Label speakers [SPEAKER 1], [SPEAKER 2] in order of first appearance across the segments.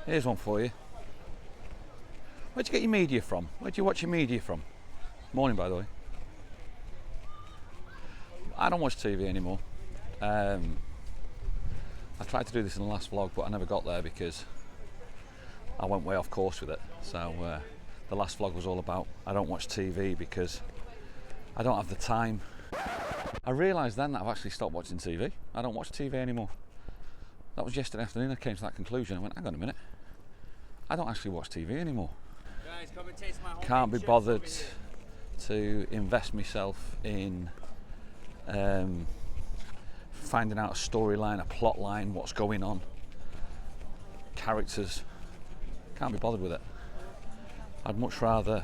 [SPEAKER 1] Here's one for you. Where'd you get your media from? Where'd you watch your media from? Morning, by the way. I don't watch TV anymore. I tried to do this in the last vlog, but I never got there because I went way off course with it. So the last vlog was all about I don't watch TV because I don't have the time. I realised then that I've actually stopped watching TV. I don't watch TV anymore. That was yesterday afternoon I came to that conclusion. I went, hang on a minute. I don't actually watch TV anymore.
[SPEAKER 2] Guys, come and taste my
[SPEAKER 1] Can't be bothered to invest myself in finding out a storyline, a plot line, what's going on, characters. Can't be bothered with it. I'd much rather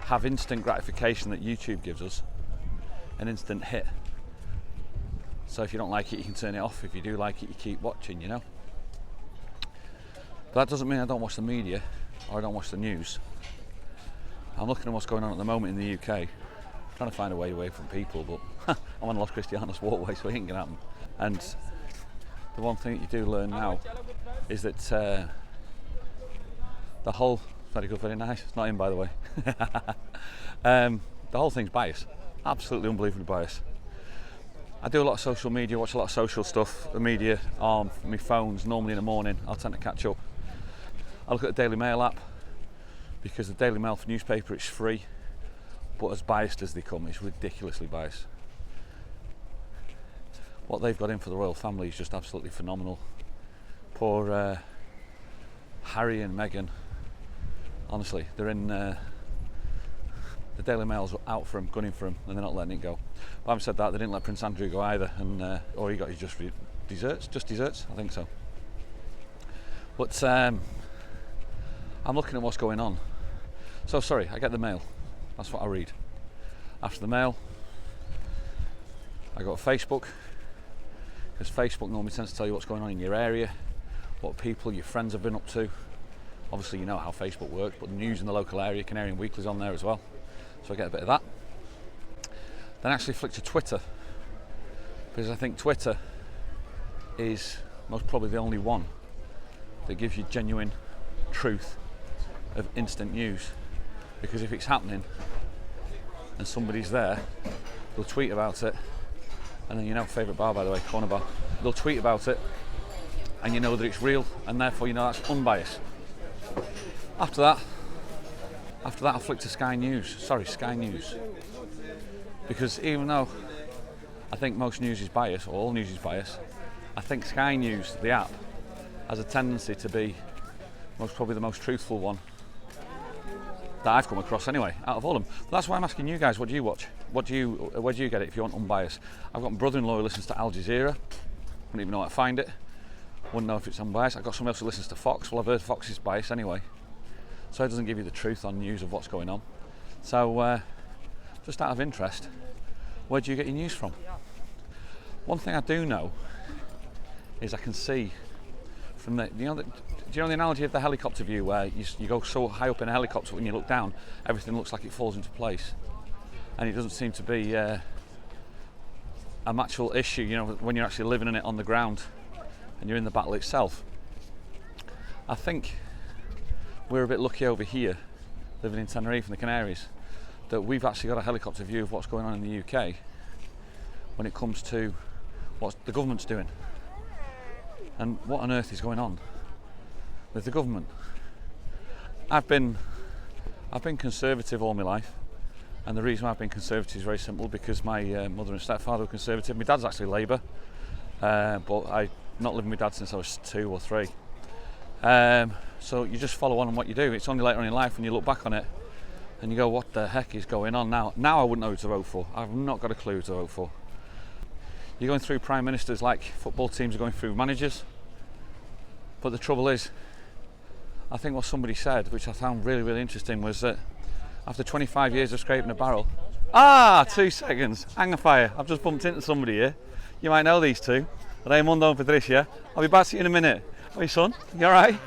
[SPEAKER 1] have instant gratification that YouTube gives us, an instant hit. So if you don't like it, you can turn it off. If you do like it, you keep watching, you know. But that doesn't mean I don't watch the media or I don't watch the news. I'm looking at what's going on at the moment in the UK, trying to find a way away from people, but I'm on Los Cristianos walkway, so it ain't gonna happen. And the one thing that you do learn now is that the whole, very good, very nice, it's not in by the way, the whole thing's biased, absolutely unbelievably biased. I do a lot of social media, watch a lot of social stuff, the media on my phones, normally in the morning, I'll tend to catch up. I look at the Daily Mail app, because the Daily Mail newspaper is free, but as biased as they come, it's ridiculously biased. What they've got in for the royal family is just absolutely phenomenal. Poor Harry and Meghan, honestly, they're in, the Daily Mail's out for him, gunning for him, and they're not letting it go. But having said that, they didn't let Prince Andrew go either, and or he got his just desserts, I think so. But I'm looking at what's going on. So sorry, I get the mail. That's what I read. After the mail, I go to Facebook, because Facebook normally tends to tell you what's going on in your area, what people, your friends have been up to. Obviously you know how Facebook works, but the news in the local area, Canarian Weekly's on there as well. So I get a bit of that. Then I actually flick to Twitter, because I think Twitter is most probably the only one that gives you genuine truth of instant news. Because if it's happening and somebody's there, they'll tweet about it, and then you know, favourite bar by the way, Corner Bar, they'll tweet about it and you know that it's real, and therefore you know that's unbiased. After that I flick to Sky News, because even though I think most news is biased, or all news is biased, I think Sky News, the app, has a tendency to be probably the most truthful one that I've come across anyway, out of all of them. But that's why I'm asking you guys, what do you watch? Where do you get it if you want unbiased? I've got my brother-in-law who listens to Al Jazeera, wouldn't even know how to find it, wouldn't know if it's unbiased. I've got someone else who listens to Fox, well I've heard Fox is biased anyway, so it doesn't give you the truth on news of what's going on. So just out of interest, where do you get your news from? One thing I do know is I can see from the, do you know the analogy of the helicopter view where you go so high up in a helicopter, when you look down, everything looks like it falls into place, and it doesn't seem to be a actual issue, you know, when you're actually living in it on the ground and you're in the battle itself. I think we're a bit lucky over here, living in Tenerife and the Canaries, that we've actually got a helicopter view of what's going on in the UK when it comes to what the government's doing. And what on earth is going on with the government? I've been conservative all my life, and the reason why I've been conservative is very simple, because my mother and stepfather were conservative. My dad's actually Labour, but I've not lived with my dad since I was 2 or 3. So you just follow on what you do. It's only later on in life when you look back on it and you go, what the heck is going on now? Now I wouldn't know who to vote for. I've not got a clue who to vote for. You're going through prime ministers like football teams are going through managers. But the trouble is, I think what somebody said, which I found really, really interesting, was that after 25 years of scraping a barrel... 2 seconds, hang a fire, I've just bumped into somebody here. You might know these two. Raimundo and Patricia. I'll be back to you in a minute. Hey son, you alright?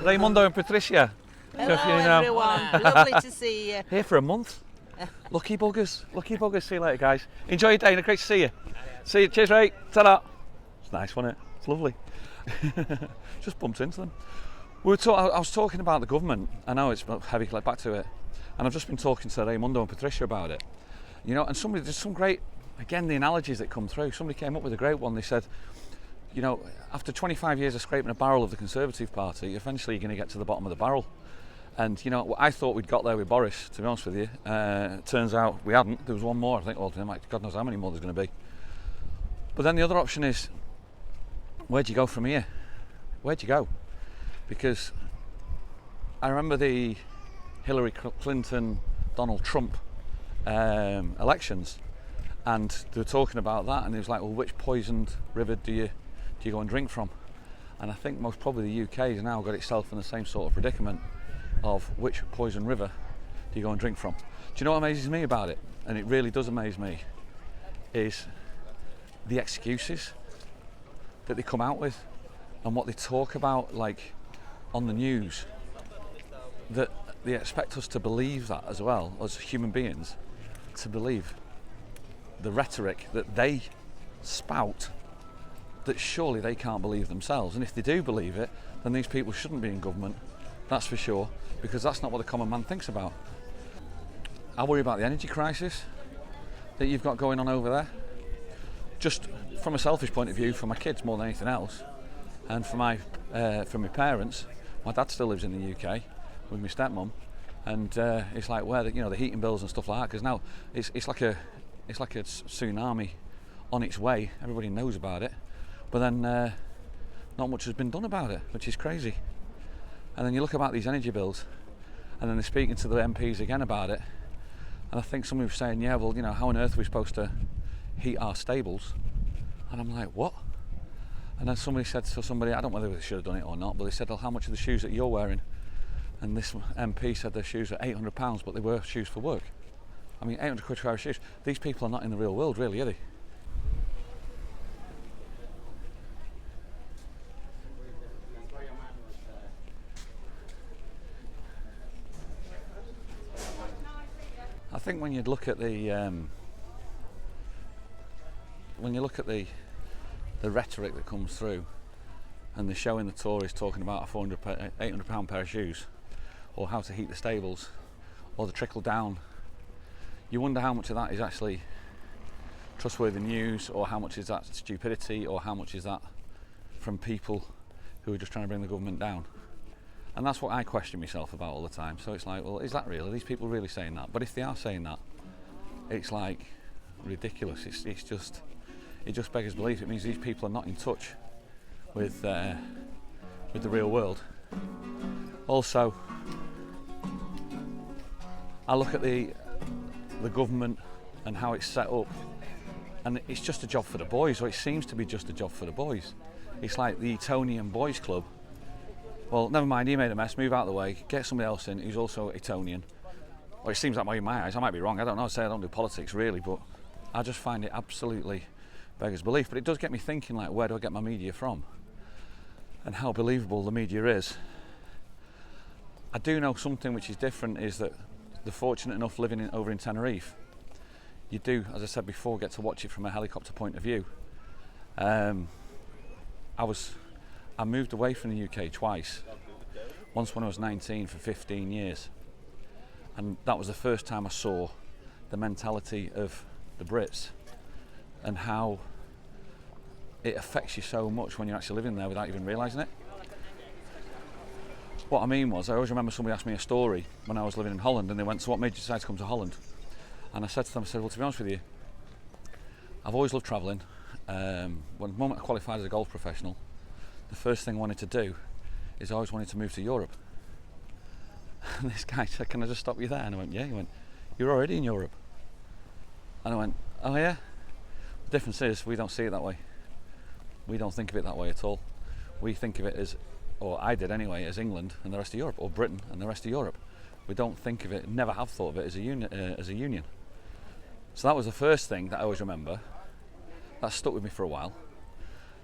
[SPEAKER 1] Raimundo and Patricia.
[SPEAKER 3] Hello
[SPEAKER 1] If you know.
[SPEAKER 3] everyone, lovely to see you.
[SPEAKER 1] Here for a month. Lucky buggers. Lucky buggers. See you later, guys. Enjoy your day and great to see you. See you. Cheers, Ray. Ta-da. It's nice, wasn't it? It's lovely. Just bumped into them. I was talking about the government. I know it's heavy, like back to it. And I've just been talking to Raimundo and Patricia about it. You know, and somebody, there's some great, again, the analogies that come through. Somebody came up with a great one. They said, you know, after 25 years of scraping a barrel of the Conservative Party, eventually you're going to get to the bottom of the barrel. And, you know, I thought we'd got there with Boris, to be honest with you. Turns out we hadn't. There was one more. I think, well, God knows how many more there's going to be. But then the other option is, where do you go from here? Where do you go? Because I remember the Hillary Clinton, Donald Trump elections, and they were talking about that, and it was like, well, which poisoned river do you go and drink from? And I think most probably the UK has now got itself in the same sort of predicament of which poison river do you go and drink from. Do you know what amazes me about it? And it really does amaze me, is the excuses that they come out with and what they talk about, like on the news, that they expect us to believe that as well, as human beings, to believe the rhetoric that they spout, that surely they can't believe themselves. And if they do believe it, then these people shouldn't be in government, that's for sure, because that's not what the common man thinks about. I worry about the energy crisis that you've got going on over there. Just from a selfish point of view, for my kids more than anything else, and for my parents. My dad still lives in the UK with my stepmom, and it's like where the heating bills and stuff like that. Because now it's like a tsunami on its way. Everybody knows about it, but then not much has been done about it, which is crazy. And then you look about these energy bills, and then they're speaking to the MPs again about it, and I think somebody was saying, yeah, well, you know, how on earth are we supposed to heat our stables? And I'm like, what? And then somebody said to somebody, I don't know whether they should have done it or not, but they said, well, how much are the shoes that you're wearing? And this MP said their shoes are £800, but they were shoes for work. I mean, 800 quid for our shoes. These people are not in the real world, really, are they? I think when you look at the rhetoric that comes through, and they're showing the Tories talking about a £800 pair of shoes, or how to heat the stables, or the trickle down, you wonder how much of that is actually trustworthy news, or how much is that stupidity, or how much is that from people who are just trying to bring the government down. And that's what I question myself about all the time. So it's like, well, is that real? Are these people really saying that? But if they are saying that, it's like ridiculous. It just beggars belief. It means these people are not in touch with the real world. Also, I look at the government and how it's set up, and it's just a job for the boys, or it seems to be just a job for the boys. It's like the Etonian Boys Club. Well, never mind, he made a mess, move out of the way, get somebody else in who's also Etonian. Or it seems that way in my eyes. I might be wrong, I don't know, I don't do politics really, but I just find it absolutely beggars belief. But it does get me thinking, like, where do I get my media from? And how believable the media is. I do know something which is different, is that they're fortunate enough living over in Tenerife. You do, as I said before, get to watch it from a helicopter point of view. I moved away from the UK twice. Once when I was 19 for 15 years. And that was the first time I saw the mentality of the Brits and how it affects you so much when you're actually living there without even realising it. What I mean was, I always remember somebody asked me a story when I was living in Holland, and they went, so what made you decide to come to Holland? And I said to them, well, to be honest with you, I've always loved travelling. When the moment I qualified as a golf professional, the first thing I wanted to do is I always wanted to move to Europe. And this guy said, can I just stop you there? And I went, yeah. He went, you're already in Europe. And I went, oh yeah? The difference is we don't see it that way. We don't think of it that way at all. We think of it as, or I did anyway, as England and the rest of Europe, or Britain and the rest of Europe. We don't think of it, never have thought of it as a union. So that was the first thing that I always remember. That stuck with me for a while.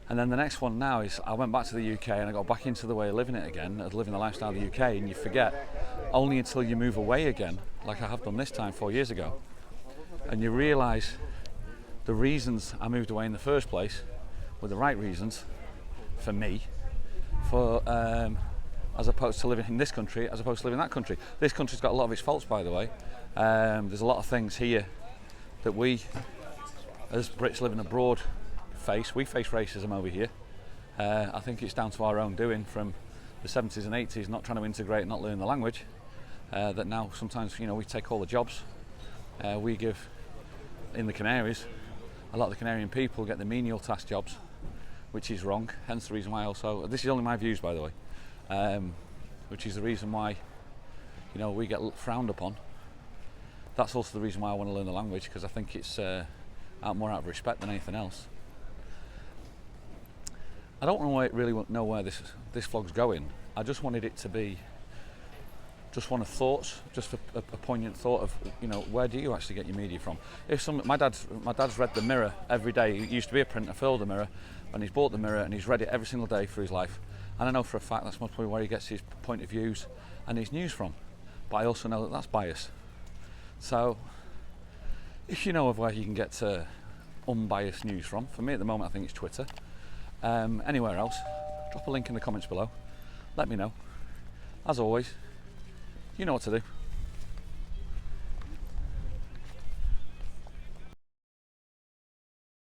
[SPEAKER 1] And then the next one now is I went back to the UK and I got back into the way of living it again, of living the lifestyle of the UK, and you forget only until you move away again, like I have done this time 4 years ago, and you realise the reasons I moved away in the first place were the right reasons for me, for as opposed to living in this country, as opposed to living in that country. This country's got a lot of its faults, by the way. There's a lot of things here that we, as Brits living abroad, we face racism over here. I think it's down to our own doing from the 70s and 80s, not trying to integrate, not learn the language, that now sometimes, you know, we take all the jobs. We give, in the Canaries, a lot of the Canarian people get the menial task jobs, which is wrong, hence the reason why also, this is only my views by the way, which is the reason why, you know, we get frowned upon. That's also the reason why I want to learn the language, because I think it's more out of respect than anything else. I don't really know where this vlog's going. I just wanted it to be just one of thoughts, just a poignant thought of, you know, where do you actually get your media from? If my dad's read the Mirror every day. He used to be a printer for the Mirror, and he's bought the Mirror and he's read it every single day for his life. And I know for a fact that's most probably where he gets his point of views and his news from. But I also know that that's bias. So if you know of where you can get unbiased news from, for me at the moment I think it's Twitter. Anywhere else, drop a link in the comments below. Let me know. As always, you know what to do.